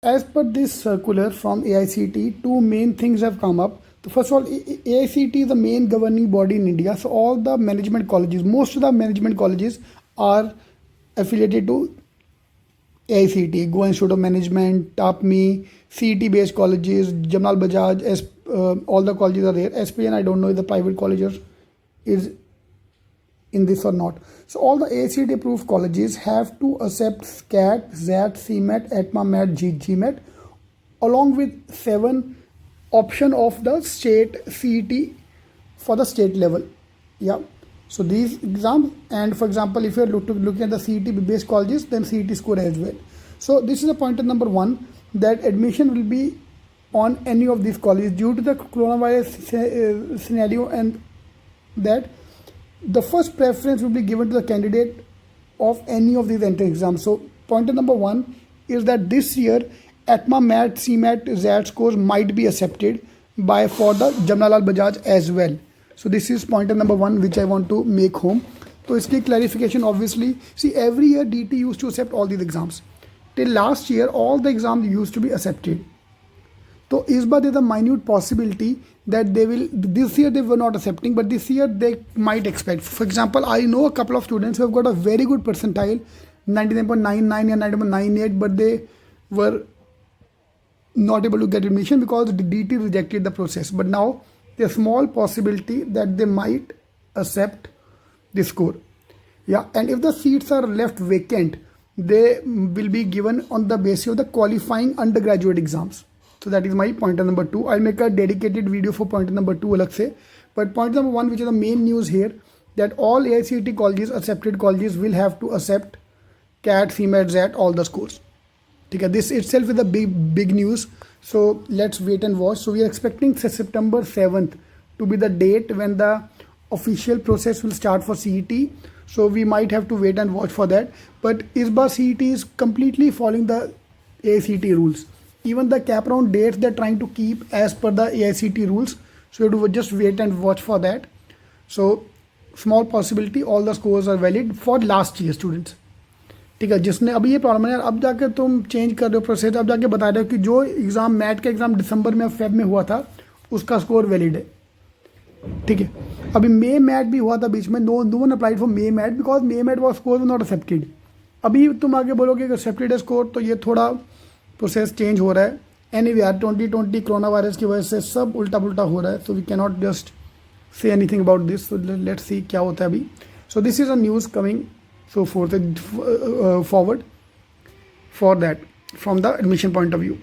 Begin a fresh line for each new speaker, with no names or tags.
As per this circular from AICT, two main things have come up. So first of all, AICT is the main governing body in India. So all the management colleges, most of the management colleges are affiliated to AICT, Goa Institute of Management, TAPMI, CET-based colleges, Jamal Bajaj, all the colleges are there. SPN, I don't know if the private colleges is in this or not. So all the AICTE approved colleges have to accept SCAT, ZAT, CMAT, ETMA, MAT, GMAT along with 7 option of the state CET for the state level. Yeah. So these exams, and for example, if you're looking at the CET based colleges, then CET score as well. So this is a pointer number 1, that admission will be on any of these colleges due to the coronavirus scenario, and that the first preference will be given to the candidate of any of these entrance exams. So pointer number 1 is that this year ETMA, MAT, CMAT, ZAT scores might be accepted for the Jamnalal Bajaj as well. So this is pointer number 1 which I want to make home. So it's the clarification. Obviously, see, every year DT used to accept all these exams. Till last year all the exams used to be accepted. So is but there's a minute possibility that they will, this year they were not accepting, but this year they might expect. For example, I know a couple of students who have got a very good percentile, 99.99 and 99.98, but they were not able to get admission because the DT rejected the process. But now there's a small possibility that they might accept the score. Yeah, and if the seats are left vacant, they will be given on the basis of the qualifying undergraduate exams. So that is my pointer number 2. I'll make a dedicated video for pointer number 2 alag se. But point number 1, which is the main news here, that all AICT colleges, accepted colleges, will have to accept CAT, CMAT, ZAT, all the scores. Okay, this itself is a big news. So let's wait and watch. So we are expecting September 7th to be the date when the official process will start for CET. So we might have to wait and watch for that. But ISBA CET is completely following the AICT rules. Even the cap round dates they're trying to keep as per the AICT rules. So you have to just wait and watch for that. So small possibility all the scores are valid for last year students. ठीक है, जिसने अभी ये problem है यार, अब जाके तुम चेंज कर रहे हो प्रोसेस, अब जाके बता रहे हो कि जो एग्ज़ाम मैट का एग्ज़ाम दिसंबर में फेब में हुआ था उसका स्कोर वैलिड है. ठीक है, अभी मे मैट भी हुआ था बीच में, no one applied for May MAT because May MAT was score not accepted. अभी तुम आगे बोलोगे कि एक्सेप्टेड है स्कोर, तो ये थोड़ा प्रोसेस चेंज हो रहा है. एनीवे यार, 2020 कोरोना वायरस की वजह से सब उल्टा पुल्टा हो रहा है. So we can not just say anything about this. So let's see क्या होता है अभी. So this is a news coming so forward for that from the admission point of view.